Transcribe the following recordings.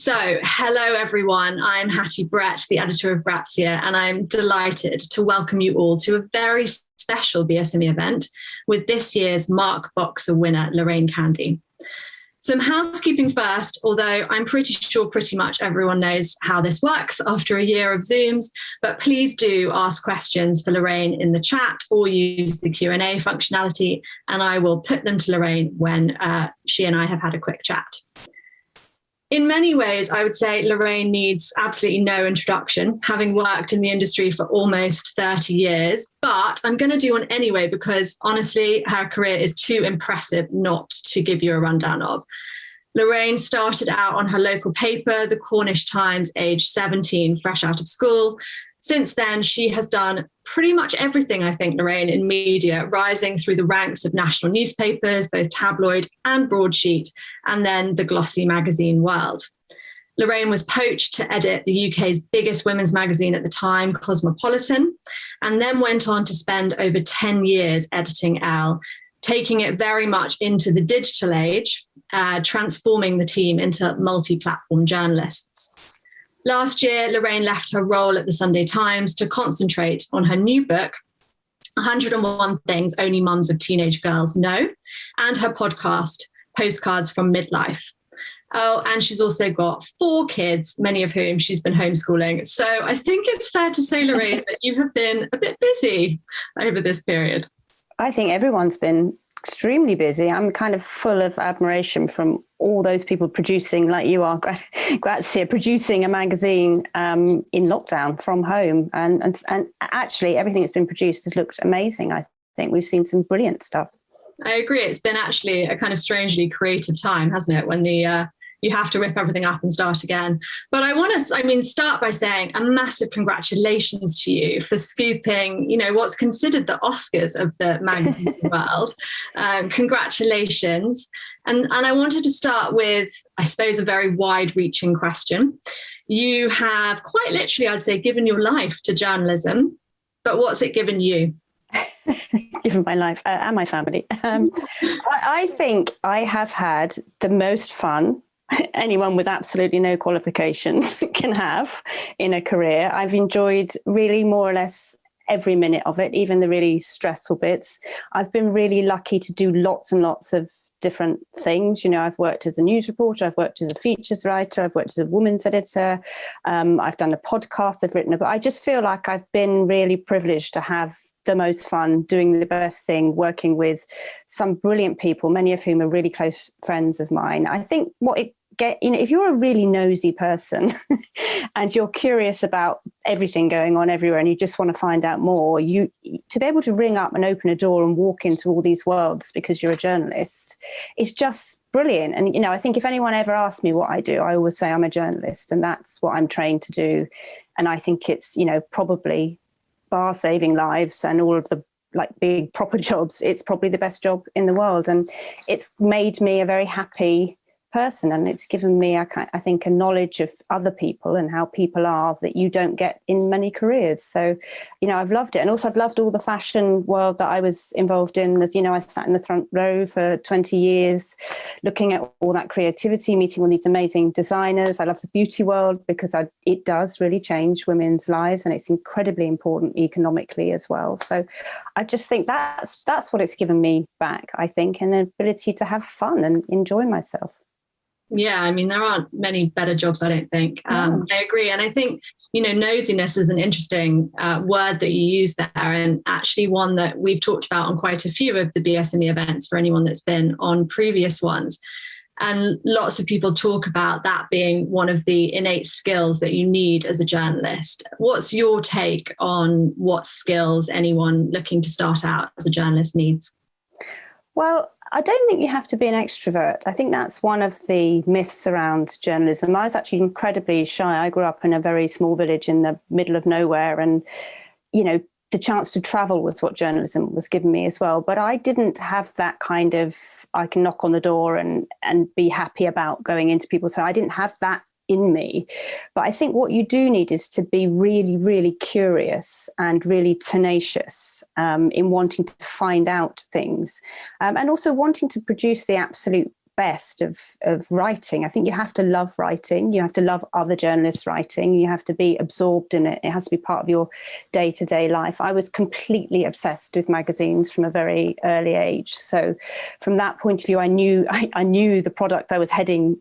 So, hello everyone. I'm Hattie Brett, the editor of Grazia, and I'm delighted to welcome you all to a very special BSME event with this year's Mark Boxer winner, Lorraine Candy. Some housekeeping first, although I'm pretty sure pretty much everyone knows how this works after a year of Zooms, but please do ask questions for Lorraine in the chat or use the Q&A functionality, and I will put them to Lorraine when she and I have had a quick chat. In many ways, I would say Lorraine needs absolutely no introduction, having worked in the industry for almost 30 years, but I'm going to do one anyway because honestly, her career is too impressive not to give you a rundown of. Lorraine started out on her local paper, the Cornish Times, aged 17, fresh out of school. Since then, she has done pretty much everything, I think, Lorraine, in media, rising through the ranks of national newspapers, both tabloid and broadsheet, and then the glossy magazine world. Lorraine was poached to edit the UK's biggest women's magazine at the time, Cosmopolitan, and then went on to spend over 10 years editing Elle, taking it very much into the digital age, transforming the team into multi-platform journalists. Last year, Lorraine left her role at the Sunday Times to concentrate on her new book, 101 Things Only Mums of Teenage Girls Know, and her podcast, Postcards from Midlife. Oh, and she's also got 4 kids, many of whom she's been homeschooling. So I think it's fair to say, Lorraine, that you have been a bit busy over this period. I think everyone's been extremely busy. I'm kind of full of admiration from all those people producing, like you are, Grazia, producing a magazine in lockdown from home. And actually, everything that's been produced has looked amazing. I think we've seen some brilliant stuff. I agree. It's been actually a kind of strangely creative time, hasn't it? When you have to rip everything up and start again. But I want to, start by saying a massive congratulations to you for scooping, what's considered the Oscars of the magazine world. Congratulations. And I wanted to start with, I suppose, a very wide-reaching question. You have quite literally, I'd say, given your life to journalism, but what's it given you? Given my life and my family. I think I have had the most fun anyone with absolutely no qualifications can have in a career. I've enjoyed really more or less every minute of it, even the really stressful bits. I've been really lucky to do lots and lots of different things. I've worked as a news reporter, I've worked as a features writer, I've worked as a women's editor, I've done a podcast, I've written a book. I just feel like I've been really privileged to have the most fun, doing the best thing, working with some brilliant people, many of whom are really close friends of mine. I think if you're a really nosy person and you're curious about everything going on everywhere and you just want to find out more, to be able to ring up and open a door and walk into all these worlds because you're a journalist is just brilliant. And, I think if anyone ever asks me what I do, I always say I'm a journalist and that's what I'm trained to do. And I think it's, probably bar saving lives and all of the big proper jobs, it's probably the best job in the world. And it's made me a very happy person, and it's given me, I think, a knowledge of other people and how people are that you don't get in many careers. So, I've loved it. And also I've loved all the fashion world that I was involved in. As I sat in the front row for 20 years, looking at all that creativity, meeting all these amazing designers. I love the beauty world because it does really change women's lives and it's incredibly important economically as well. So I just think that's what it's given me back, I think, and the ability to have fun and enjoy myself. Yeah, there aren't many better jobs, I don't think. I agree. And I think, nosiness is an interesting word that you use there, and actually one that we've talked about on quite a few of the BSME events for anyone that's been on previous ones. And lots of people talk about that being one of the innate skills that you need as a journalist. What's your take on what skills anyone looking to start out as a journalist needs? Well, I don't think you have to be an extrovert. I think that's one of the myths around journalism. I was actually incredibly shy. I grew up in a very small village in the middle of nowhere. And, the chance to travel was what journalism was given me as well. But I didn't have that kind of, I can knock on the door and be happy about going into people's homes. I didn't have that in me. But I think what you do need is to be really, really curious and really tenacious in wanting to find out things, and also wanting to produce the absolute best of writing. I think you have to love writing. You have to love other journalists writing. You have to be absorbed in it. It has to be part of your day-to-day life. I was completely obsessed with magazines from a very early age. So from that point of view, I knew the product I was heading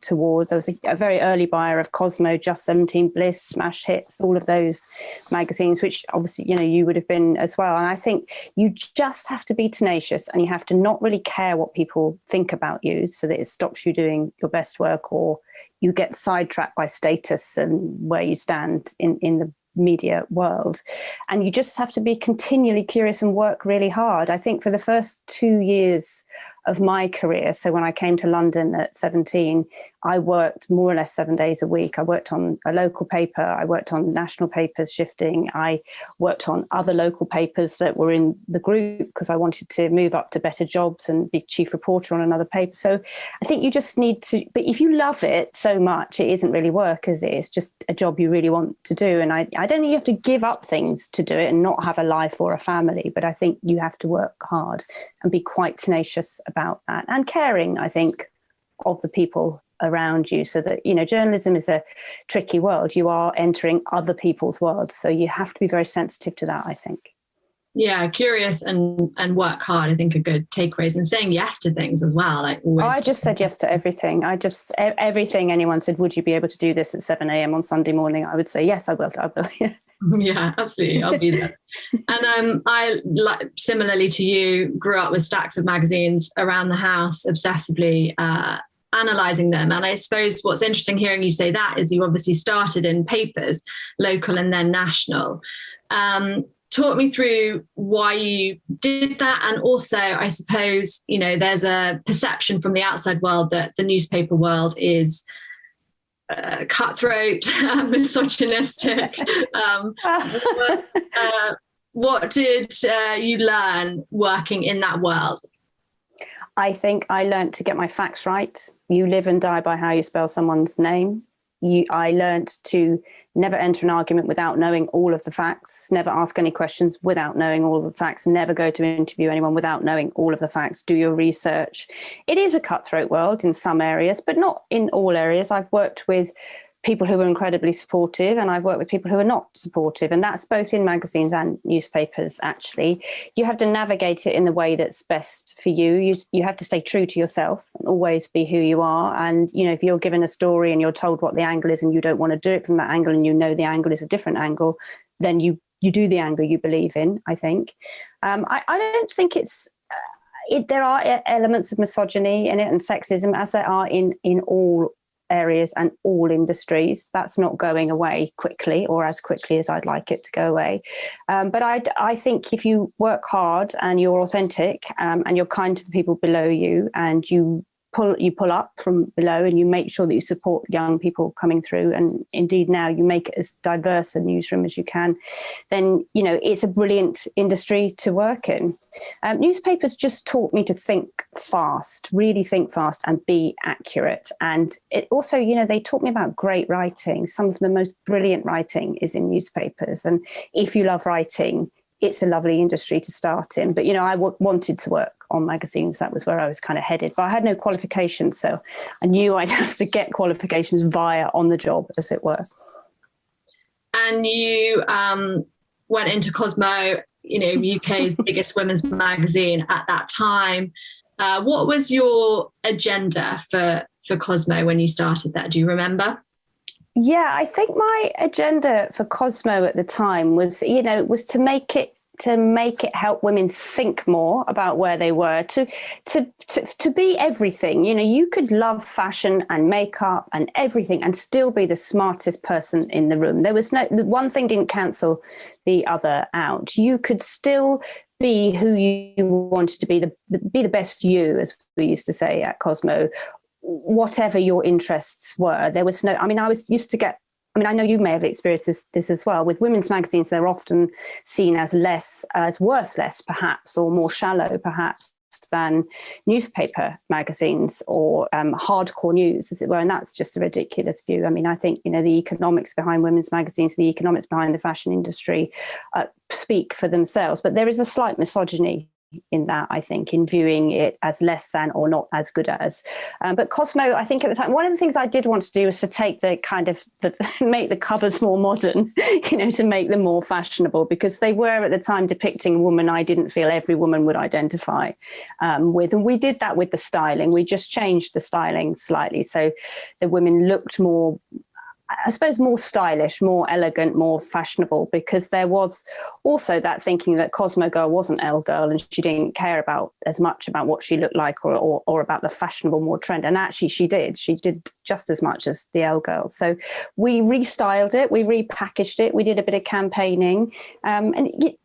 towards. I was a very early buyer of Cosmo, Just 17, Bliss, Smash Hits, all of those magazines, which obviously, you would have been as well. And I think you just have to be tenacious, and you have to not really care what people think about you, so that it stops you doing your best work, or you get sidetracked by status and where you stand in the media world. And you just have to be continually curious and work really hard. I think for the first 2 years of my career, so when I came to London at 17, I worked more or less 7 days a week. I worked on a local paper, I worked on national papers shifting, I worked on other local papers that were in the group because I wanted to move up to better jobs and be chief reporter on another paper. So I think you just need to, but if you love it so much, it isn't really work, is it? It's just a job you really want to do. And I don't think you have to give up things to do it and not have a life or a family, but I think you have to work hard and be quite tenacious about that, and caring, I think, of the people around you, so that, journalism is a tricky world. You are entering other people's worlds, so you have to be very sensitive to that, I think. Yeah, curious and work hard, I think, are good takeaways, and saying yes to things as well. I just said yes to everything. Everything anyone said, would you be able to do this at 7 a.m. on Sunday morning? I would say, yes, I will. Yeah, absolutely. I'll be there. And I, similarly to you, grew up with stacks of magazines around the house, obsessively analysing them. And I suppose what's interesting hearing you say that is you obviously started in papers, local and then national. Talk me through why you did that. And also, I suppose, there's a perception from the outside world that the newspaper world is cutthroat, misogynistic. What did you learn working in that world? I think I learned to get my facts right. You live and die by how you spell someone's name. I learned to never enter an argument without knowing all of the facts, never ask any questions without knowing all of the facts, never go to interview anyone without knowing all of the facts, do your research. It is a cutthroat world in some areas, but not in all areas. I've worked with people who are incredibly supportive, and I've worked with people who are not supportive. And that's both in magazines and newspapers, actually. You have to navigate it in the way that's best for you. You have to stay true to yourself and always be who you are. And, if you're given a story and you're told what the angle is and you don't want to do it from that angle, and the angle is a different angle, then you do the angle you believe in, I think. I don't think there are elements of misogyny in it and sexism, as there are in all areas and all industries. That's not going away quickly, or as quickly as I'd like it to go away. But I think if you work hard and you're authentic, and you're kind to the people below you, and you pull up from below, and you make sure that you support young people coming through, and indeed now you make it as diverse a newsroom as you can, then it's a brilliant industry to work in. Newspapers just taught me to think fast, really think fast, and be accurate. And it also, they taught me about great writing. Some of the most brilliant writing is in newspapers, and if you love writing, it's a lovely industry to start in. But, I wanted to work on magazines. That was where I was kind of headed. But I had no qualifications, so I knew I'd have to get qualifications via on the job, as it were. And you went into Cosmo, UK's biggest women's magazine at that time. What was your agenda for Cosmo when you started that? Do you remember? Yeah, I think my agenda for Cosmo at the time was to make it help women think more about where they were, to be everything. You could love fashion and makeup and everything and still be the smartest person in the room. The one thing didn't cancel the other out. You could still be who you wanted to be, be the best you, as we used to say at Cosmo, whatever your interests were. There was I know you may have experienced this as well. With women's magazines, they're often seen as worth less, perhaps, or more shallow, perhaps, than newspaper magazines or hardcore news, as it were. And that's just a ridiculous view. I think, the economics behind women's magazines, the economics behind the fashion industry speak for themselves. But there is a slight misogyny in that, I think, in viewing it as less than or not as good as. But Cosmo, I think at the time, one of the things I did want to do was to take the kind of, make the covers more modern, to make them more fashionable, because they were at the time depicting a woman I didn't feel every woman would identify with. And we did that with the styling. We just changed the styling slightly. So the women looked more, I suppose, more stylish, more elegant, more fashionable, because there was also that thinking that Cosmo Girl wasn't Elle Girl and she didn't care about as much about what she looked like or about the fashionable, more trend. And actually she did just as much as the Elle Girl. So we restyled it, we repackaged it, we did a bit of campaigning.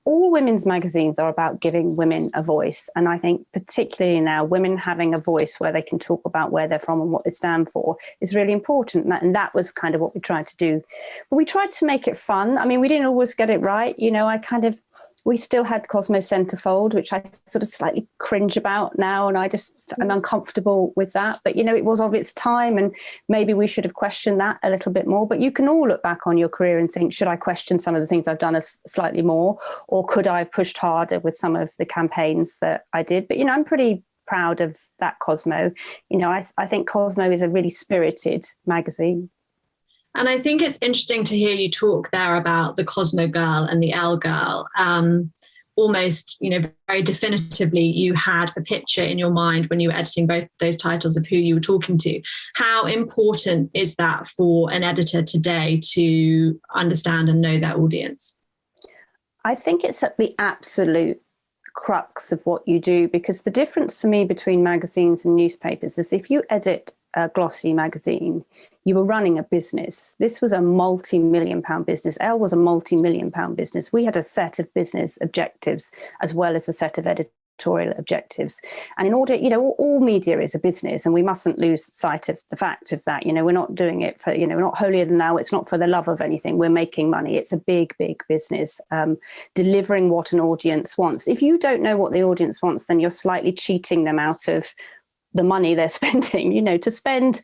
All women's magazines are about giving women a voice. And I think particularly now, women having a voice where they can talk about where they're from and what they stand for is really important. And that was kind of what we tried to do. But we tried to make it fun. I mean, we didn't always get it right. We still had Cosmo centerfold, which I sort of slightly cringe about now. And I just am uncomfortable with that. But, it was of its time, and maybe we should have questioned that a little bit more. But you can all look back on your career and think, should I question some of the things I've done slightly more? Or could I have pushed harder with some of the campaigns that I did? But, I'm pretty proud of that Cosmo. I think Cosmo is a really spirited magazine. And I think it's interesting to hear you talk there about the Cosmo Girl and the Elle Girl. Almost, very definitively, you had a picture in your mind when you were editing both those titles of who you were talking to. How important is that for an editor today to understand and know their audience? I think it's at the absolute crux of what you do, because the difference for me between magazines and newspapers is if you edit a glossy magazine, you were running a business. This was a multi-million-pound business. Elle was a multi-million-pound business. We had a set of business objectives as well as a set of editorial objectives. And in order, all media is a business, and we mustn't lose sight of the fact of that. We're not doing it for, we're not holier than thou. It's not for the love of anything. We're making money. It's a big, big business, delivering what an audience wants. If you don't know what the audience wants, then you're slightly cheating them out of the money they're spending. To spend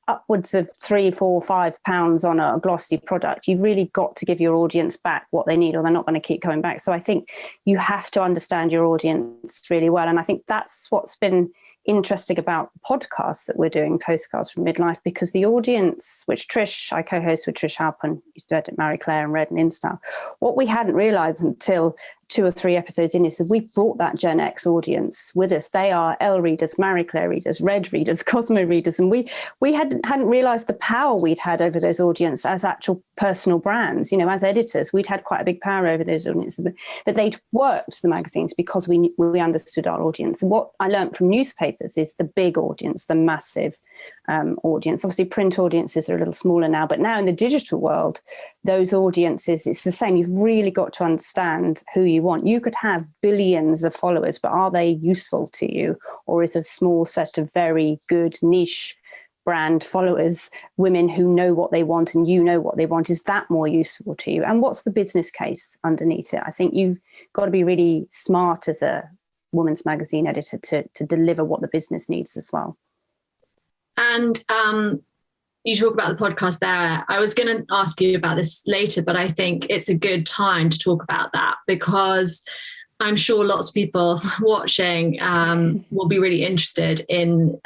upwards of £3, £4, £5 on a glossy product, you've really got to give your audience back what they need, or they're not going to keep coming back. So I think you have to understand your audience really well. And I think that's what's been interesting about the podcast that we're doing, Postcards from Midlife, because the audience, which I co-host with Trish Halpin, used to edit Marie Claire and Red and InStyle, what we hadn't realised until 2 or 3 episodes in is that we brought that Gen X audience with us. They are Elle readers, Marie Claire readers, Red readers, Cosmo readers, and we hadn't realised the power we'd had over those audience as actual personal brands. As editors, we'd had quite a big power over those audiences, but they'd worked the magazines because we understood our audience. And what I learned from newspapers is the big audience, the massive audience. Obviously, print audiences are a little smaller now, but now in the digital world, those audiences, it's the same. You've really got to understand who you want. You could have billions of followers, but are they useful to you? Or is a small set of very good niche brand followers, women who know what they want and you know what they want, is that more useful to you? And what's the business case underneath it? I think you've got to be really smart as a women's magazine editor to deliver what the business needs as well. And you talk about the podcast there. I was going to ask you about this later, but I think it's a good time to talk about that, because I'm sure lots of people watching will be really interested in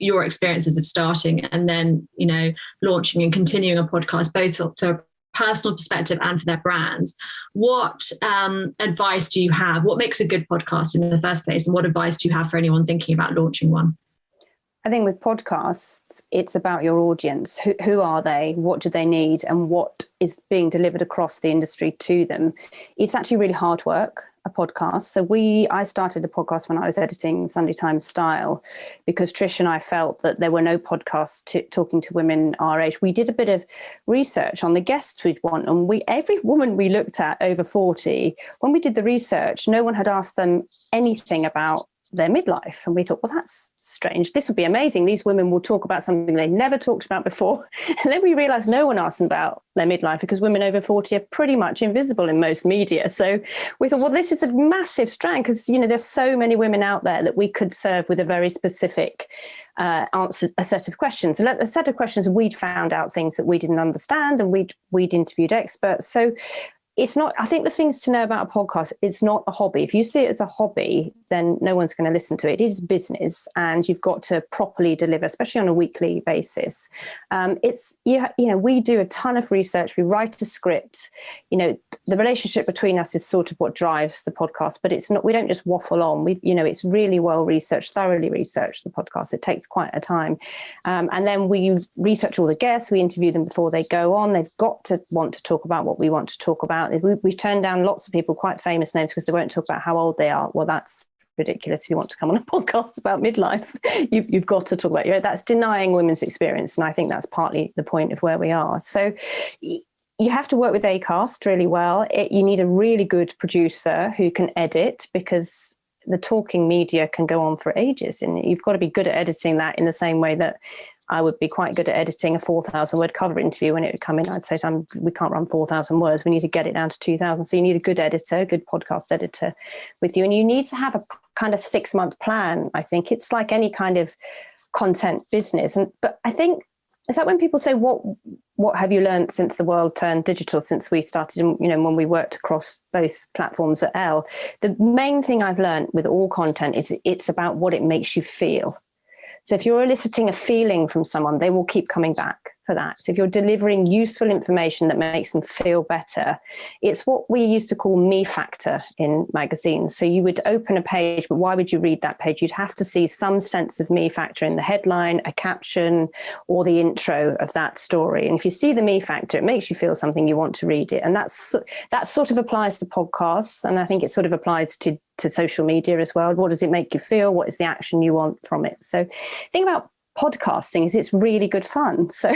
your experiences of starting and then, launching and continuing a podcast, both for a personal perspective and for their brands. What advice do you have? What makes a good podcast in the first place? And what advice do you have for anyone thinking about launching one? I think with podcasts, it's about your audience. Who are they? What do they need? And what is being delivered across the industry to them? It's actually really hard work, a podcast. So I started a podcast when I was editing Sunday Times Style, because Trish and I felt that there were no podcasts talking to women our age. We did a bit of research on the guests we'd want, and every woman we looked at over 40, when we did the research, no one had asked them anything about their midlife. And we thought, well, that's strange. This will be amazing. These women will talk about something they never talked about before. And then we realized no one asked them about their midlife, because women over 40 are pretty much invisible in most media. So we thought, well, this is a massive strand, because, there's so many women out there that we could serve with a very specific answer, a set of questions. A set of questions, we'd found out things that we didn't understand, and we'd interviewed experts. So it's not, I think the things to know about a podcast, it's not a hobby. If you see it as a hobby, then no one's going to listen to it. It is business, and you've got to properly deliver, especially on a weekly basis. We do a ton of research. We write a script. The relationship between us is sort of what drives the podcast, but it's not, we don't just waffle on. It's really well researched, thoroughly researched, the podcast. It takes quite a time. And then we research all the guests. We interview them before they go on. They've got to want to talk about what we want to talk about. We've turned down lots of people, quite famous names, because they won't talk about how old they are. Well, that's ridiculous. If you want to come on a podcast about midlife, you've got to talk about, that's denying women's experience. And I think that's partly the point of where we are. So you have to work with Acast really well. You need a really good producer who can edit, because the talking media can go on for ages, and you've got to be good at editing that in the same way that I would be quite good at editing a 4,000 word cover interview. When it would come in, I'd say, we can't run 4,000 words. We need to get it down to 2,000. So you need a good editor, a good podcast editor with you. And you need to have a kind of 6-month plan. I think it's like any kind of content business. But I think, is that when people say, what have you learned since the world turned digital, since we started, when we worked across both platforms at Elle? The main thing I've learned with all content is it's about what it makes you feel. So if you're eliciting a feeling from someone, they will keep coming back for that. So if you're delivering useful information that makes them feel better, it's what we used to call me factor in magazines. So you would open a page, but why would you read that page? You'd have to see some sense of me factor in the headline, a caption, or the intro of that story. And if you see the me factor, it makes you feel something, you want to read it. And that sort of applies to podcasts. And I think it sort of applies to social media as well. What does it make you feel? What is the action you want from it? So the thing about podcasting is it's really good fun. So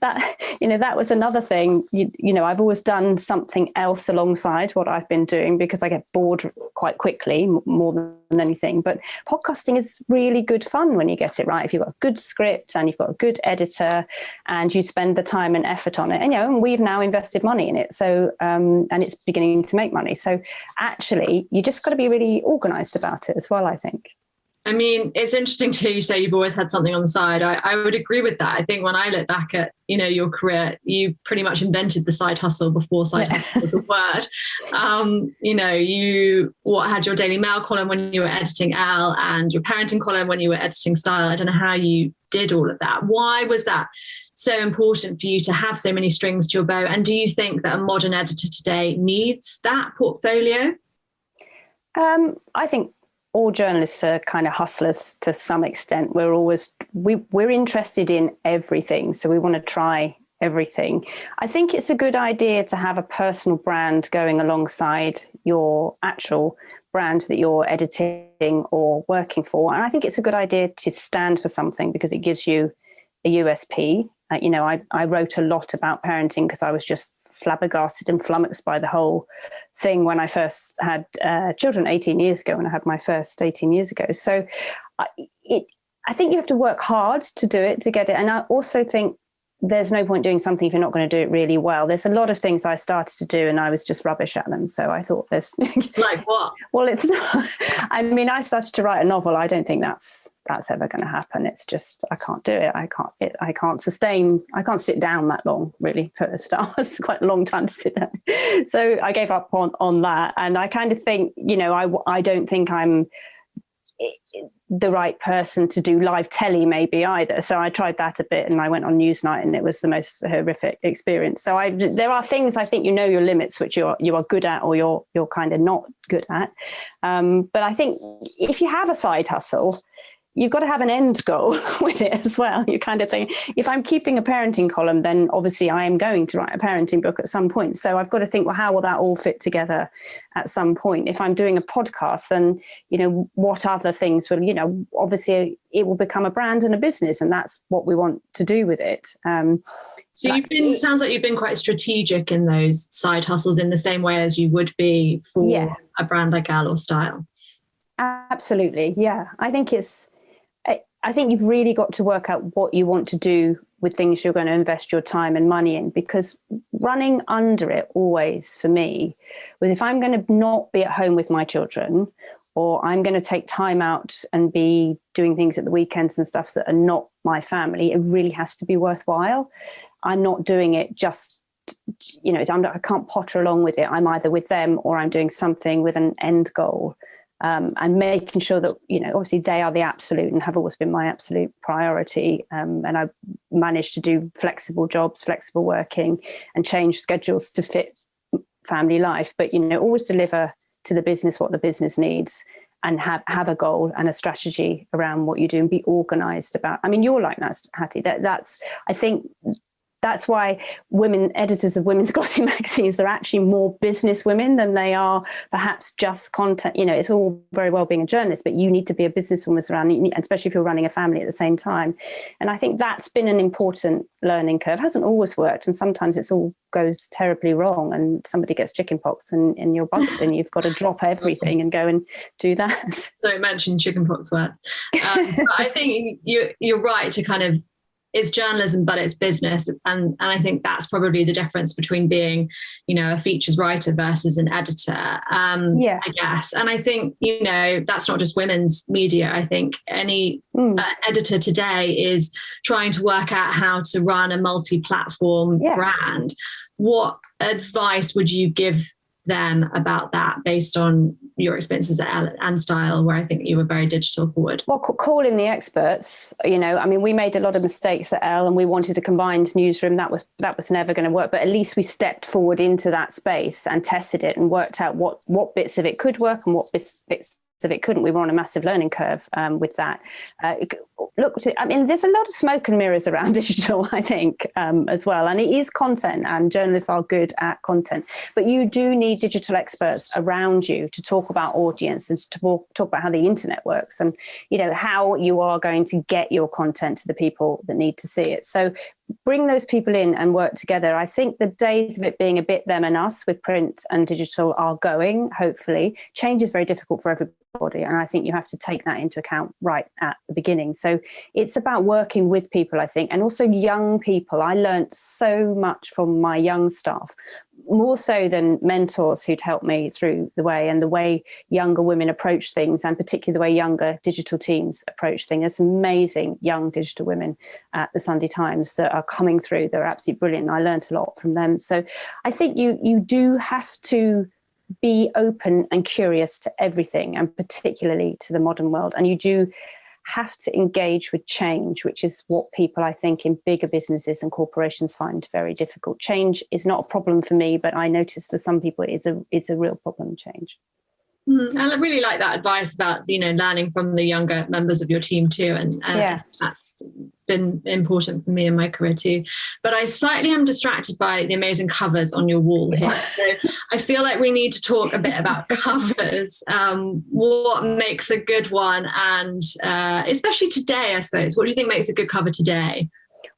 that was another thing. I've always done something else alongside what I've been doing, because I get bored quite quickly, more than anything. But podcasting is really good fun when you get it right. If you've got a good script and you've got a good editor and you spend the time and effort on it, and we've now invested money in it. So and it's beginning to make money. So actually, you just got to be really organized about it as well, I think. I mean, it's interesting to hear you say you've always had something on the side. I would agree with that. I think when I look back at, your career, you pretty much invented the side hustle before side hustle was a word. You had your Daily Mail column when you were editing Elle, and your parenting column when you were editing Style. I don't know how you did all of that. Why was that so important for you to have so many strings to your bow? And do you think that a modern editor today needs that portfolio? I think all journalists are kind of hustlers to some extent. We're interested in everything. So we want to try everything. I think it's a good idea to have a personal brand going alongside your actual brand that you're editing or working for. And I think it's a good idea to stand for something, because it gives you a USP. I wrote a lot about parenting because I was just flabbergasted and flummoxed by the whole thing when I first had children 18 years ago, when I had my first 18 years ago. So I think you have to work hard to do it, to get it. And I also think there's no point doing something if you're not going to do it really well. There's a lot of things I started to do and I was just rubbish at them. So I thought there's like what? Well, it's not. I mean, I started to write a novel. I don't think that's ever going to happen. It's just, I can't do it. I can't sit down that long, really, for a start. It's quite a long time to sit down. So I gave up on that. And I kind of think, I don't think I'm the right person to do live telly maybe either. So I tried that a bit, and I went on Newsnight, and it was the most horrific experience. So there are things I think your limits, which you are good at, or you're kind of not good at. But I think if you have a side hustle, you've got to have an end goal with it as well. You kind of think, if I'm keeping a parenting column, then obviously I am going to write a parenting book at some point. So I've got to think, well, how will that all fit together at some point? If I'm doing a podcast, then, what other things will, obviously it will become a brand and a business, and that's what we want to do with it. So sounds like you've been quite strategic in those side hustles in the same way as you would be for a brand like Elle or Style. Absolutely. Yeah. I think you've really got to work out what you want to do with things you're going to invest your time and money in, because running under it always for me was, if I'm going to not be at home with my children, or I'm going to take time out and be doing things at the weekends and stuff that are not my family, it really has to be worthwhile. I'm not doing it just I can't potter along with it. I'm either with them or I'm doing something with an end goal. And making sure that, obviously they are the absolute and have always been my absolute priority. And I managed to do flexible jobs, flexible working, and change schedules to fit family life. But, always deliver to the business what the business needs, and have a goal and a strategy around what you do, and be organised about. I mean, you're like that, Hattie. I think that's why editors of women's glossy magazines, they're actually more business women than they are perhaps just content. It's all very well being a journalist, but you need to be a businesswoman around, especially if you're running a family at the same time. And I think that's been an important learning curve. It hasn't always worked, and sometimes it's all goes terribly wrong, and somebody gets chickenpox and you're bugged, and you've got to drop everything and go and do that. Don't mention chickenpox words. I think you're right to kind of, it's journalism, but it's business. And I think that's probably the difference between being, a features writer versus an editor, I guess. And I think, that's not just women's media. I think any editor today is trying to work out how to run a multi-platform brand. What advice would you give them about that, based on your experiences at Elle and Style, where I think you were very digital forward? Well, calling the experts, we made a lot of mistakes at Elle, and we wanted a combined newsroom. That was never going to work, but at least we stepped forward into that space and tested it and worked out what bits of it could work and what bits of it couldn't. We were on a massive learning curve with that. There's a lot of smoke and mirrors around digital, I think, as well. And it is content, and journalists are good at content. But you do need digital experts around you to talk about audience and to talk about how the internet works, and, how you are going to get your content to the people that need to see it. So bring those people in and work together. I think the days of it being a bit them and us with print and digital are going, hopefully. Change is very difficult for everybody, and I think you have to take that into account right at the beginning. So it's about working with people, I think, and also young people. I learned so much from my young staff, more so than mentors who'd helped me through the way, and the way younger women approach things, and particularly the way younger digital teams approach things. There's amazing young digital women at the Sunday Times that are coming through. They're absolutely brilliant. I learned a lot from them. So I think you do have to be open and curious to everything, and particularly to the modern world. And you do have to engage with change, which is what people, I think, in bigger businesses and corporations find very difficult. Change is not a problem for me, but I notice for some people it's a real problem, change. I really like that advice about, learning from the younger members of your team too. And that's been important for me in my career too. But I slightly am distracted by the amazing covers on your wall here. So I feel like we need to talk a bit about covers, what makes a good one, and especially today, I suppose. What do you think makes a good cover today?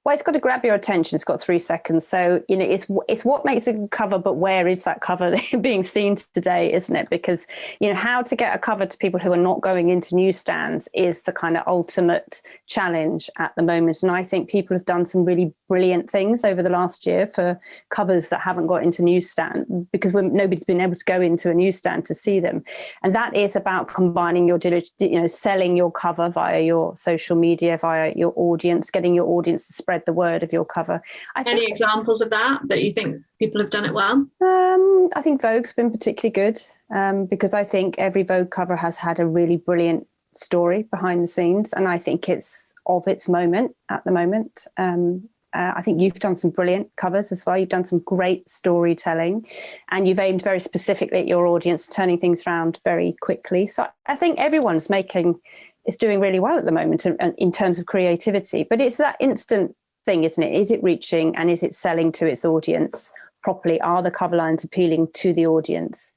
Well, it's got to grab your attention. It's got 3 seconds. So, it's what makes a good cover, but where is that cover being seen today, isn't it? Because, how to get a cover to people who are not going into newsstands is the kind of ultimate challenge at the moment. And I think people have done some really brilliant things over the last year for covers that haven't got into newsstand, because nobody's been able to go into a newsstand to see them. And that is about combining your selling your cover via your social media, via your audience, getting your audience to spread the word of your cover. Any examples of that you think people have done it well? I think Vogue's been particularly good, because I think every Vogue cover has had a really brilliant story behind the scenes, and I think it's of its moment at the moment. I think you've done some brilliant covers as well. You've done some great storytelling, and you've aimed very specifically at your audience, turning things around very quickly. So I think everyone's doing really well at the moment in terms of creativity. But it's that instant thing, isn't it? Is it reaching, and is it selling to its audience properly? Are the cover lines appealing to the audience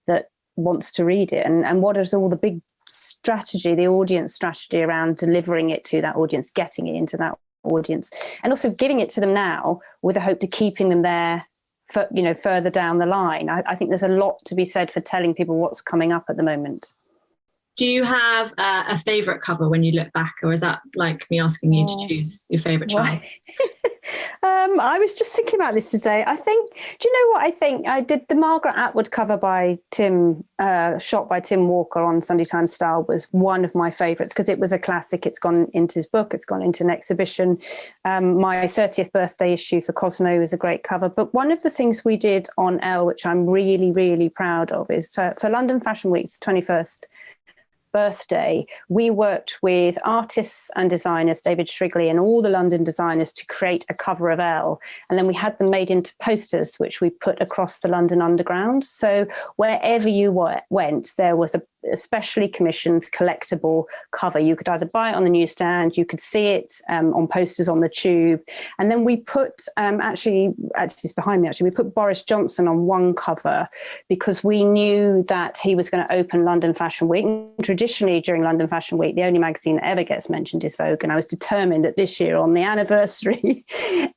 that wants to read it? And what is all the big strategy, the audience strategy around delivering it to that audience, getting it into that audience, and also giving it to them now with a hope to keeping them there for, further down the line. I think there's a lot to be said for telling people what's coming up at the moment. Do you have a favourite cover when you look back, or is that like me asking you to choose your favourite child? I was just thinking about this today. I think, do you know what I think? I did the Margaret Atwood cover by shot by Tim Walker on Sunday Times Style was one of my favourites because it was a classic. It's gone into his book. It's gone into an exhibition. My 30th birthday issue for Cosmo is a great cover. But one of the things we did on Elle, which I'm really, really proud of, is for London Fashion Week's 21st birthday, we worked with artists and designers, David Shrigley and all the London designers, to create a cover of Elle. And then we had them made into posters, which we put across the London Underground. So wherever you went, there was a specially commissioned collectible cover. You could either buy it on the newsstand, you could see it on posters on the tube. And then we put, actually it's behind me, we put Boris Johnson on one cover because we knew that he was going to open London Fashion Week. Traditionally, during London Fashion Week, the only magazine that ever gets mentioned is Vogue. And I was determined that this year, on the anniversary,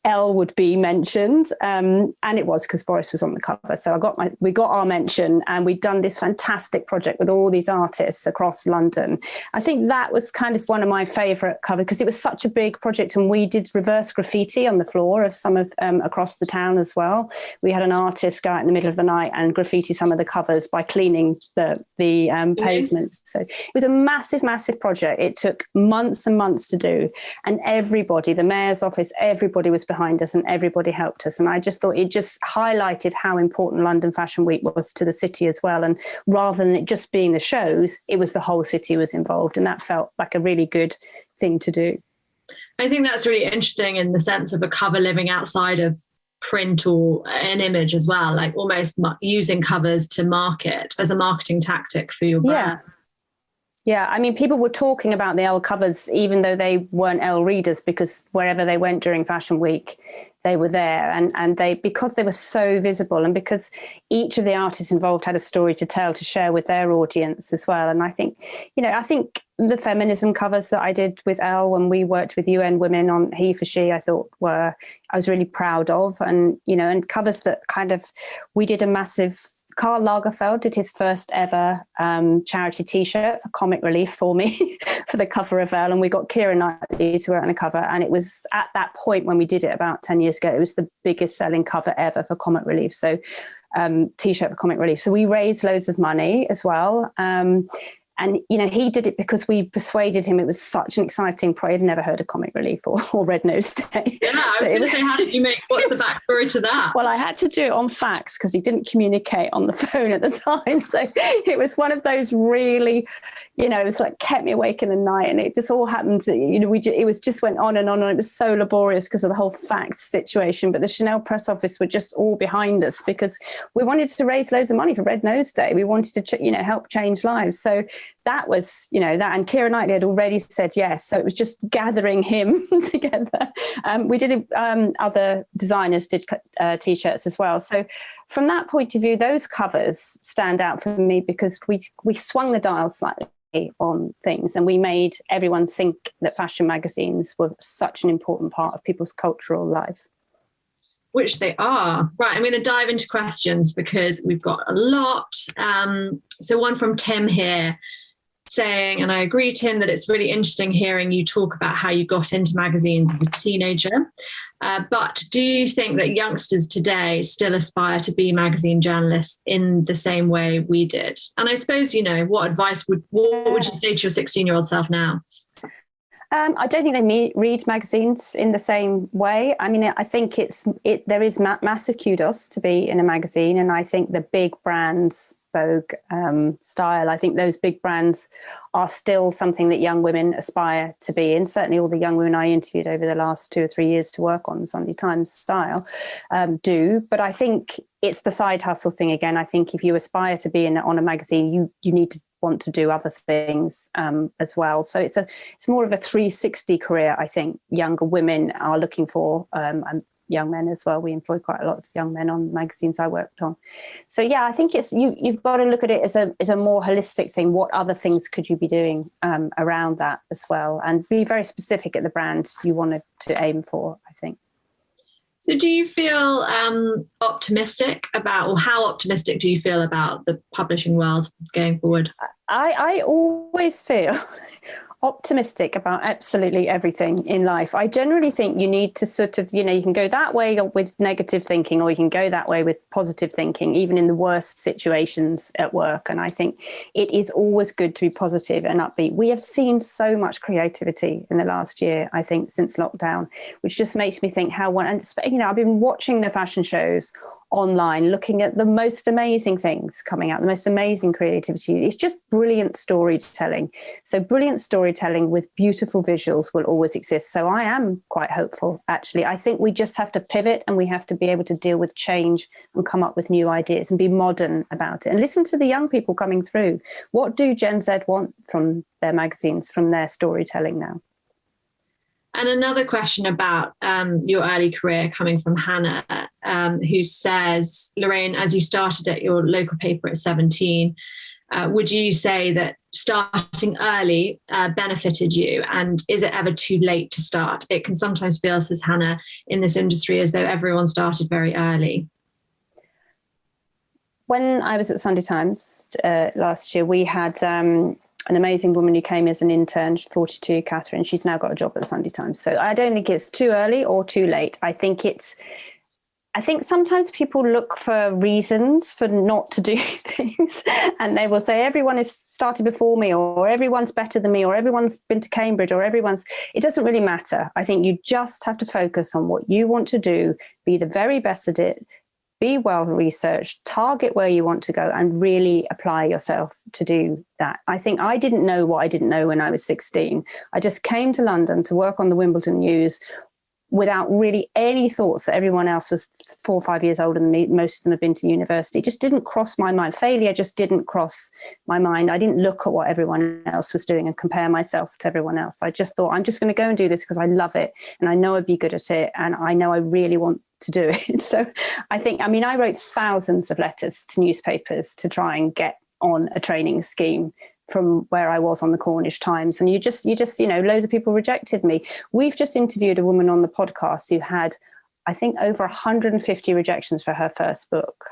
Elle would be mentioned. And it was because Boris was on the cover. So we got our mention, and we'd done this fantastic project with all these artists across London. I think that was kind of one of my favourite covers because it was such a big project, and we did reverse graffiti on the floor of some of across the town as well. We had an artist go out in the middle of the night and graffiti some of the covers by cleaning the pavement. So it was a massive, massive project. It took months and months to do, and everybody, the mayor's office, everybody was behind us and everybody helped us. And I just thought it just highlighted how important London Fashion Week was to the city as well. And rather than it just being the shows, it was the whole city was involved, and that felt like a really good thing to do. I think that's really interesting in the sense of a cover living outside of print or an image as well, like almost using covers to market as a marketing tactic for your brand. Yeah, I mean, people were talking about the Elle covers, even though they weren't Elle readers, because wherever they went during Fashion Week, they were there. And they, because they were so visible, and because each of the artists involved had a story to tell, to share with their audience as well. And I think, I think the feminism covers that I did with Elle when we worked with UN Women on He for She, I was really proud of. And, and covers that kind of, we did a massive, Karl Lagerfeld did his first ever charity T-shirt for Comic Relief for me for the cover of Elle, and we got Keira Knightley to wear it on the cover. And it was at that point when we did it about 10 years ago, it was the biggest selling cover ever for Comic Relief. So T-shirt for Comic Relief. So we raised loads of money as well. And, he did it because we persuaded him. It was such an exciting project. I'd never heard of Comic Relief or Red Nose Day. Yeah, I was going to say, how did you what's the backstory to that? Well, I had to do it on fax because he didn't communicate on the phone at the time. So it was one of those really, it was like kept me awake in the night, and it just all happened. It was just went on and on. And it was so laborious because of the whole fax situation. But the Chanel press office were just all behind us because we wanted to raise loads of money for Red Nose Day. We wanted to, help change lives. So that was, that, and Keira Knightley had already said yes. So it was just gathering him together. We did, other designers did T-shirts as well. So from that point of view, those covers stand out for me because we swung the dial slightly on things, and we made everyone think that fashion magazines were such an important part of people's cultural life. Which they are. Right, I'm going to dive into questions because we've got a lot. So one from Tim here saying, and I agree, Tim, that it's really interesting hearing you talk about how you got into magazines as a teenager. But do you think that youngsters today still aspire to be magazine journalists in the same way we did? And I suppose, what would you say to your 16-year-old self now? I don't think they read magazines in the same way. I mean, I think there is massive kudos to be in a magazine, and I think the big brands, Vogue, Style, I think those big brands are still something that young women aspire to be in. Certainly all the young women I interviewed over the last 2 or 3 years to work on Sunday Times Style do. But I think it's the side hustle thing again. I think if you aspire to be on a magazine, you need to want to do other things as well. So it's more of a 360 career, I think, younger women are looking for, and young men as well. We employ quite a lot of young men on magazines I worked on. So yeah, I think it's you've got to look at it as a more holistic thing. What other things could you be doing around that as well, and be very specific at the brand you wanted to aim for, I think. So do you feel optimistic about, or how optimistic do you feel about the publishing world going forward? I always feel optimistic about absolutely everything in life. I generally think you need to sort of, you can go that way with negative thinking, or you can go that way with positive thinking, even in the worst situations at work. And I think it is always good to be positive and upbeat. We have seen so much creativity in the last year, I think, since lockdown, which just makes me think I've been watching the fashion shows online, looking at the most amazing things coming out, the most amazing creativity. It's just brilliant storytelling. So brilliant storytelling with beautiful visuals will always exist. So I am quite hopeful, actually. I think we just have to pivot, and we have to be able to deal with change and come up with new ideas and be modern about it. And listen to the young people coming through. What do Gen Z want from their magazines, from their storytelling now? And another question about your early career, coming from Hannah, who says, Lorraine, as you started at your local paper at 17, would you say that starting early benefited you? And is it ever too late to start? It can sometimes feel, says Hannah, in this industry as though everyone started very early. When I was at Sunday Times last year, we had an amazing woman who came as an intern, 42, Catherine. She's now got a job at the Sunday Times. So I don't think it's too early or too late. I think sometimes people look for reasons for not to do things, and they will say everyone has started before me, or everyone's better than me, or everyone's been to Cambridge, or it doesn't really matter. I think you just have to focus on what you want to do, be the very best at it, be well researched, target where you want to go, and really apply yourself to do that. I think I didn't know what I didn't know when I was 16. I just came to London to work on the Wimbledon News without really any thoughts that everyone else was 4 or 5 years older than me. Most of them have been to university. It just didn't cross my mind. Failure just didn't cross my mind. I didn't look at what everyone else was doing and compare myself to everyone else. I just thought, I'm just going to go and do this because I love it, and I know I'd be good at it, and I know I really want to do it. So I wrote thousands of letters to newspapers to try and get on a training scheme from where I was on the Cornish Times. And you just, loads of people rejected me. We've just interviewed a woman on the podcast who had, I think, over 150 rejections for her first book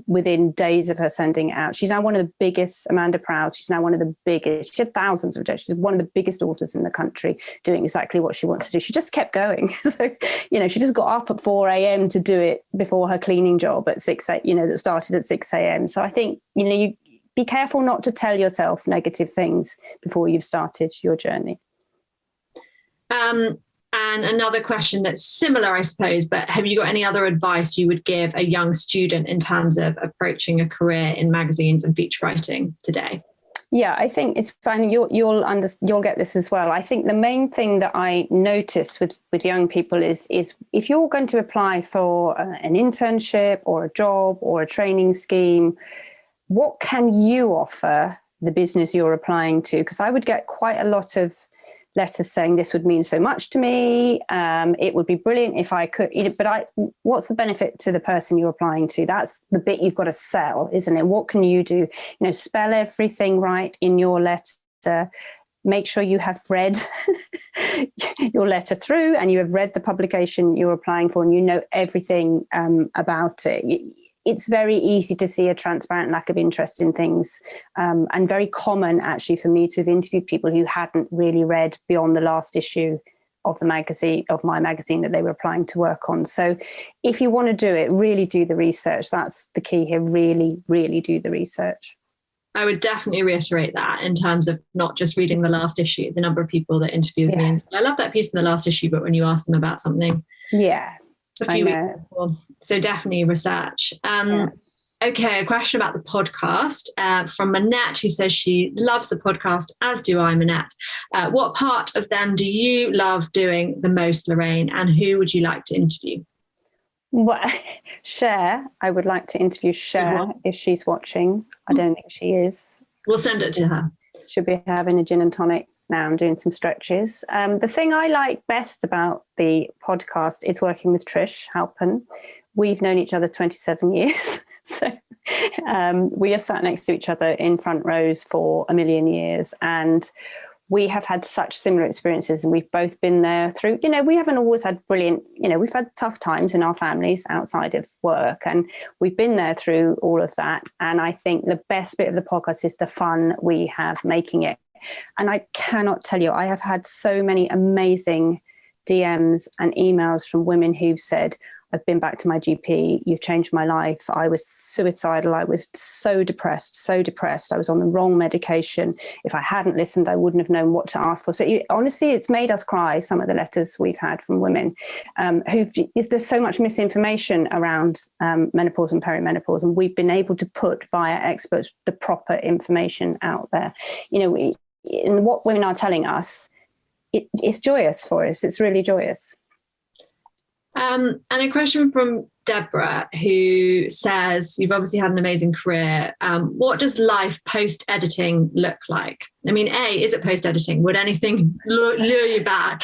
within days of her sending it out. She's now one of the biggest, Amanda Proud, she's now one of the biggest, she had thousands of rejections, one of the biggest authors in the country doing exactly what she wants to do. She just kept going. So, she just got up at 4 a.m. to do it before her cleaning job at 6 a.m., that started at 6 a.m. So I think, you be careful not to tell yourself negative things before you've started your journey. And another question that's similar, I suppose, but have you got any other advice you would give a young student in terms of approaching a career in magazines and feature writing today? Yeah, I think it's fine. You'll get this as well. I think the main thing that I notice with young people is if you're going to apply for an internship or a job or a training scheme, what can you offer the business you're applying to? Because I would get quite a lot of letters saying this would mean so much to me. It would be brilliant if I could, but what's the benefit to the person you're applying to? That's the bit you've got to sell, isn't it? What can you do? Spell everything right in your letter. Make sure you have read your letter through, and you have read the publication you're applying for, and you know everything about it. It's very easy to see a transparent lack of interest in things, and very common actually for me to have interviewed people who hadn't really read beyond the last issue of my magazine that they were applying to work on. So if you want to do it, really do the research. That's the key here. Really, really do the research. I would definitely reiterate that in terms of not just reading the last issue, the number of people that interviewed me. I love that piece in the last issue, but when you ask them about something. Yeah. A few weeks before. So definitely research. Okay, a question about the podcast from Manette, who says she loves the podcast, as do I, Manette. What part of them do you love doing the most, Lorraine, and who would you like to interview? Well, Cher. I would like to interview Cher if she's watching. I don't think she is. We'll send it to her. She'll be having a gin and tonic now. I'm doing some stretches. The thing I like best about the podcast is working with Trish Halpin. We've known each other 27 years. So we have sat next to each other in front rows for a million years. And we have had such similar experiences, and we've both been there through, we haven't always had brilliant, we've had tough times in our families outside of work, and we've been there through all of that. And I think the best bit of the podcast is the fun we have making it. And I cannot tell you, I have had so many amazing DMs and emails from women who've said, I've been back to my GP, you've changed my life. I was suicidal. I was so depressed. I was on the wrong medication. If I hadn't listened, I wouldn't have known what to ask for. So honestly, it's made us cry, some of the letters we've had from women there's so much misinformation around menopause and perimenopause, and we've been able to put via experts the proper information out there. In what women are telling us, it's joyous for us. It's really joyous. And a question from Deborah, who says, you've obviously had an amazing career. What does life post-editing look like? I mean, is it post-editing? Would anything lure you back?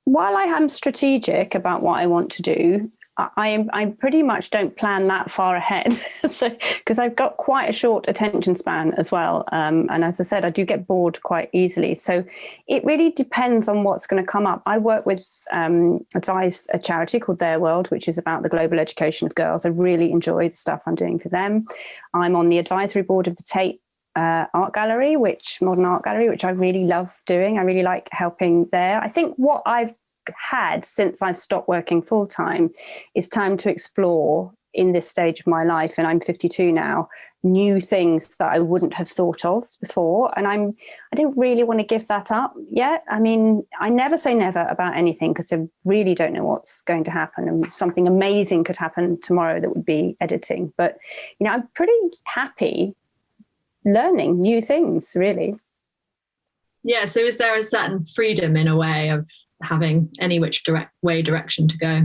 While I am strategic about what I want to do, I pretty much don't plan that far ahead. So, because I've got quite a short attention span as well. And as I said, I do get bored quite easily. So it really depends on what's going to come up. I work with, advise a charity called Their World, which is about the global education of girls. I really enjoy the stuff I'm doing for them. I'm on the advisory board of the Tate modern art gallery, which I really love doing. I really like helping there. I think what I've had since I've stopped working full time is time to explore in this stage of my life, and I'm 52 now, new things that I wouldn't have thought of before, and I don't really want to give that up yet. I mean, I never say never about anything, because I really don't know what's going to happen, and something amazing could happen tomorrow that would be editing. But I'm pretty happy learning new things, really. Yeah, so is there a certain freedom in a way of having any which direction to go?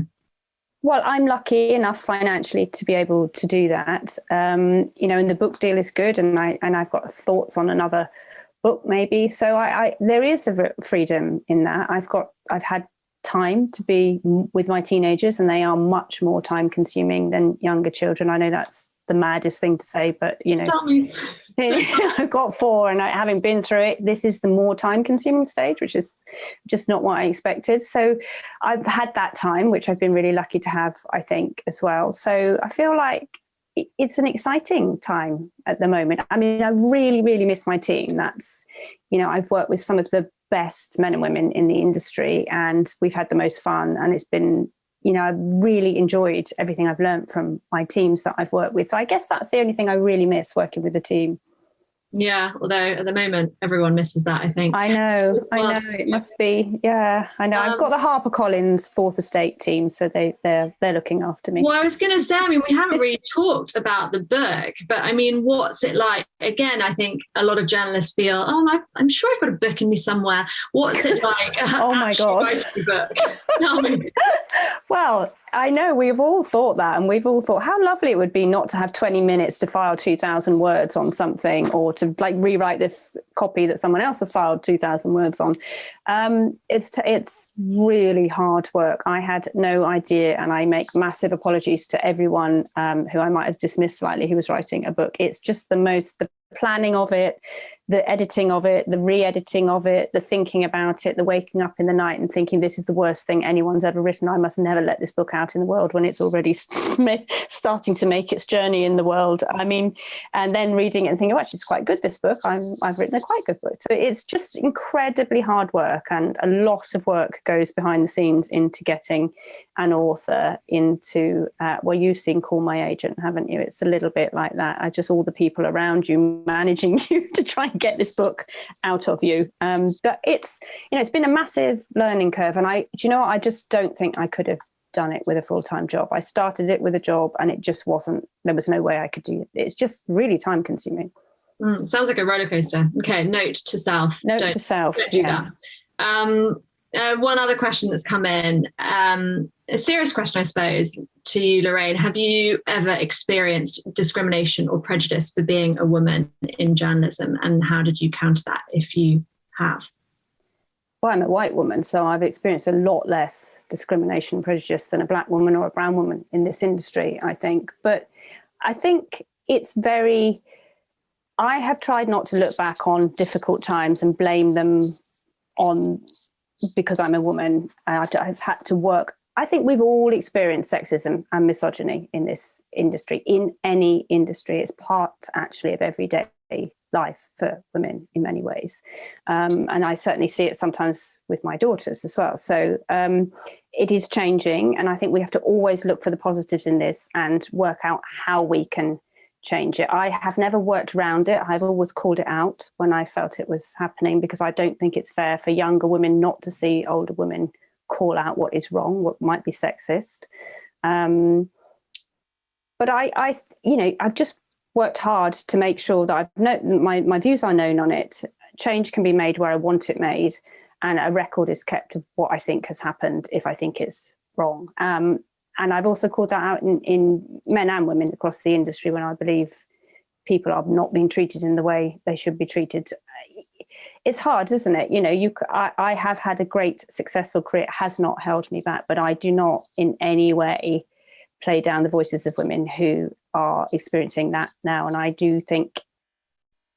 Well, I'm lucky enough financially to be able to do that. And the book deal is good, and I've got thoughts on another book maybe. So there is a freedom in that. I've had time to be with my teenagers, and they are much more time consuming than younger children. I know that's the maddest thing to say, but Tell me. I've got 4, and having been through it, this is the more time consuming stage, which is just not what I expected. So I've had that time, which I've been really lucky to have, I think, as well. So I feel like it's an exciting time at the moment. I mean, I really, really miss my team. That's, I've worked with some of the best men and women in the industry, and we've had the most fun, and it's been, I've really enjoyed everything I've learned from my teams that I've worked with. So I guess that's the only thing I really miss, working with the team. Yeah, although at the moment everyone misses that, I think. I know it must be. Yeah, I know. I've got the HarperCollins Fourth Estate team, so they're looking after me. Well, I was going to say, I mean, we haven't really talked about the book, but I mean, what's it like? Again, I think a lot of journalists feel, I'm sure I've got a book in me somewhere. What's it like? Oh my God! Writing a book? Tell me. Well, I know we've all thought that, and we've all thought how lovely it would be not to have 20 minutes to file 2,000 words on something, or to rewrite this copy that someone else has filed 2,000 words on. It's really hard work. I had no idea, and I make massive apologies to everyone who I might have dismissed slightly who was writing a book. It's just the planning of it, the editing of it, the re-editing of it, the thinking about it, the waking up in the night and thinking this is the worst thing anyone's ever written. I must never let this book out in the world, when it's already starting to make its journey in the world. I mean, and then reading it and thinking, actually, it's quite good, this book. I've written a quite good book. So it's just incredibly hard work, and a lot of work goes behind the scenes into getting an author into, you've seen Call My Agent, haven't you? It's a little bit like that. Just all the people around you managing you to try and get this book out of you. But it's been a massive learning curve, and I just don't think I could have done it with a full-time job. I started it with a job, and it just wasn't. There was no way I could do it. It's just really time consuming. Sounds like a roller coaster. Okay, note to self. Don't do that. One other question that's come in, a serious question, I suppose, to you, Lorraine. Have you ever experienced discrimination or prejudice for being a woman in journalism, and how did you counter that, if you have? Well, I'm a white woman, so I've experienced a lot less discrimination and prejudice than a black woman or a brown woman in this industry, I think. But I think I have tried not to look back on difficult times and blame them on because I'm a woman. I've had to work I think we've all experienced sexism and misogyny in this industry, in any industry. It's part actually of everyday life for women in many ways. And I certainly see it sometimes with my daughters as well. So it is changing. And I think we have to always look for the positives in this and work out how we can change it. I have never worked around it. I've always called it out when I felt it was happening, because I don't think it's fair for younger women not to see older women call out what is wrong, what might be sexist. But I've just worked hard to make sure that my views are known on it. Change can be made where I want it made, and a record is kept of what I think has happened if I think it's wrong. And I've also called that out in men and women across the industry when I believe people are not being treated in the way they should be treated. It's hard, isn't it? I have had a great successful career. It has not held me back, but I do not in any way play down the voices of women who are experiencing that now. And I do think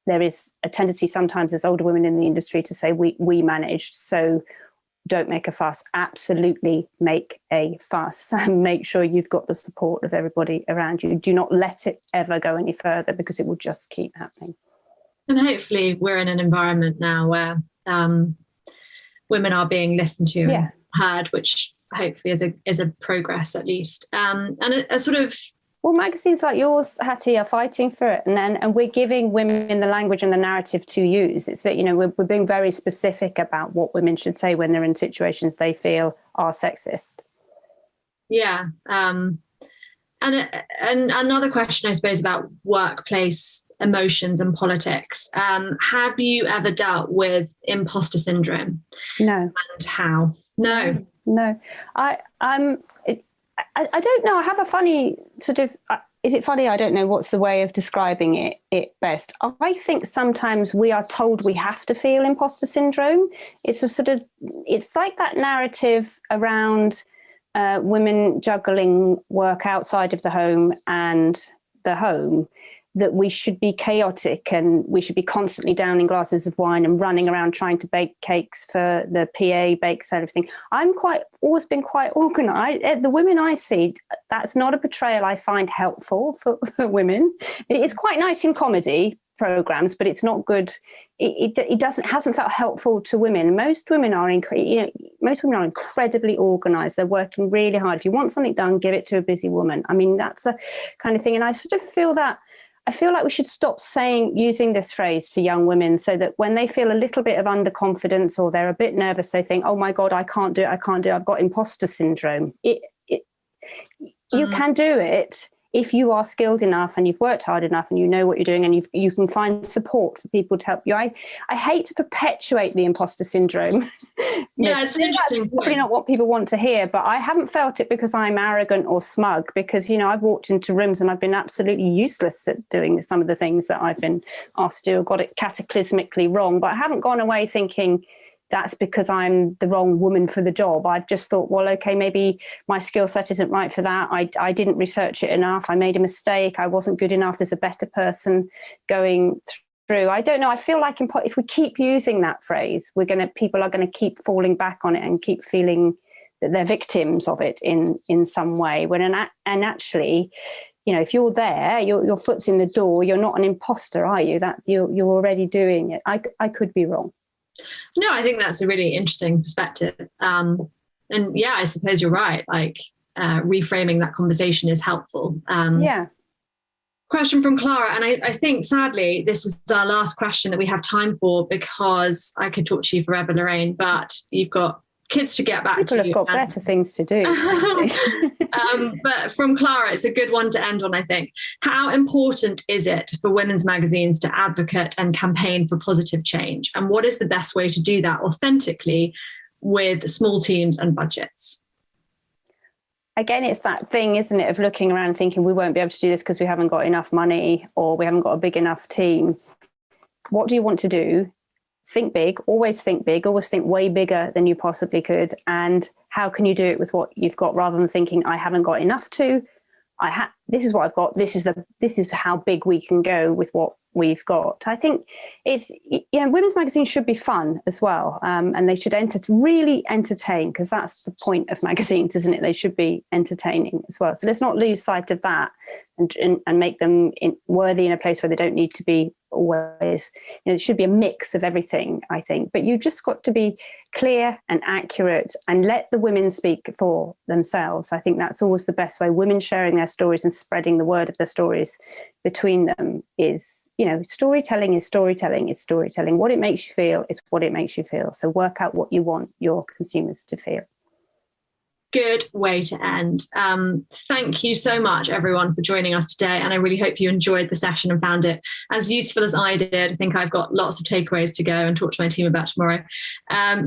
there is a tendency sometimes as older women in the industry to say we managed, so don't make a fuss. Absolutely make a fuss and make sure you've got the support of everybody around you. Do not let it ever go any further, because it will just keep happening. And hopefully we're in an environment now where women are being listened to and heard, which hopefully is a progress at least. And a sort of... Well, magazines like yours, Hattie, are fighting for it, and we're giving women the language and the narrative to use. It's that, we're being very specific about what women should say when they're in situations they feel are sexist. Yeah. And another question, I suppose, about workplace emotions and politics. Have you ever dealt with imposter syndrome? No. And how? No. I don't know. I have a funny sort of, is it funny? I don't know what's the way of describing it best. I think sometimes we are told we have to feel imposter syndrome. It's like that narrative around women juggling work outside of the home and the home, that we should be chaotic and we should be constantly downing glasses of wine and running around trying to bake cakes for the PA bakes and everything. Always been quite organised. The women I see, that's not a portrayal I find helpful for women. It's quite nice in comedy programs, but it's not good. It hasn't felt helpful to women. Most women are incredibly organised. They're working really hard. If you want something done, give it to a busy woman. I mean, that's the kind of thing. And I sort of feel that. I feel like we should stop using this phrase to young women, so that when they feel a little bit of underconfidence or they're a bit nervous, they think, oh my God, I can't do it. I've got imposter syndrome. You can do it if you are skilled enough and you've worked hard enough and you know what you're doing, and you can find support for people to help you. I hate to perpetuate the imposter syndrome. Yeah, it's an interesting point. Probably not what people want to hear, but I haven't felt it because I'm arrogant or smug, because, I've walked into rooms and I've been absolutely useless at doing some of the things that I've been asked to do, or got it cataclysmically wrong. But I haven't gone away thinking that's because I'm the wrong woman for the job. I've just thought, well, okay, maybe my skill set isn't right for that. I didn't research it enough. I made a mistake. I wasn't good enough. There's a better person going through. I don't know. I feel like if we keep using that phrase, people are going to keep falling back on it and keep feeling that they're victims of it in some way. And actually, if you're there, your foot's in the door, you're not an imposter, are you? That you're already doing it. I could be wrong. No, I think that's a really interesting perspective. And yeah, I suppose you're right. Like reframing that conversation is helpful. Question from Clara. And I think, sadly, this is our last question that we have time for, because I could talk to you forever, Lorraine, but you've got kids to get back People to. People have got better things to do. But from Clara, it's a good one to end on, I think. How important is it for women's magazines to advocate and campaign for positive change? And what is the best way to do that authentically with small teams and budgets? Again, it's that thing, isn't it, of looking around and thinking we won't be able to do this because we haven't got enough money or we haven't got a big enough team. What do you want to do? Think big, always think way bigger than you possibly could. And how can you do it with what you've got, rather than thinking I haven't got enough to, this is what I've got. This is how big we can go with what we've got. I think it's, women's magazines should be fun as well, and they should really entertain, because that's the point of magazines, isn't it? They should be entertaining as well. So let's not lose sight of that, and make them worthy in a place where they don't need to be always. It should be a mix of everything, I think. But you just got to be clear and accurate and let the women speak for themselves. I think that's always the best way. Women sharing their stories and spreading the word of their stories between them is, storytelling is storytelling is storytelling. What it makes you feel is what it makes you feel. So work out what you want your consumers to feel. Good way to end. Thank you so much, everyone, for joining us today. And I really hope you enjoyed the session and found it as useful as I did. I think I've got lots of takeaways to go and talk to my team about tomorrow.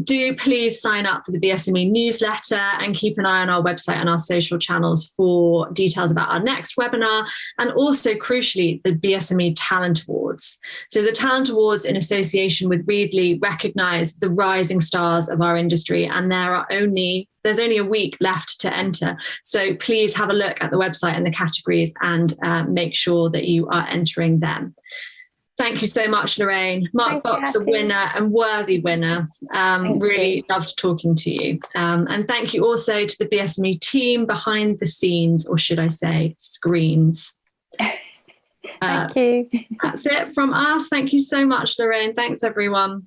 Do please sign up for the BSME newsletter and keep an eye on our website and our social channels for details about our next webinar, and also, crucially, the BSME Talent Awards. So the Talent Awards, in association with Readly, recognise the rising stars of our industry, and there's only a week left to enter. So please have a look at the website and the categories and make sure that you are entering them. Thank you so much, Lorraine. Mark Boxer winner and worthy winner. Really loved talking to you. And thank you also to the BSME team behind the scenes, or should I say screens. Thank you. That's it from us. Thank you so much, Lorraine. Thanks, everyone.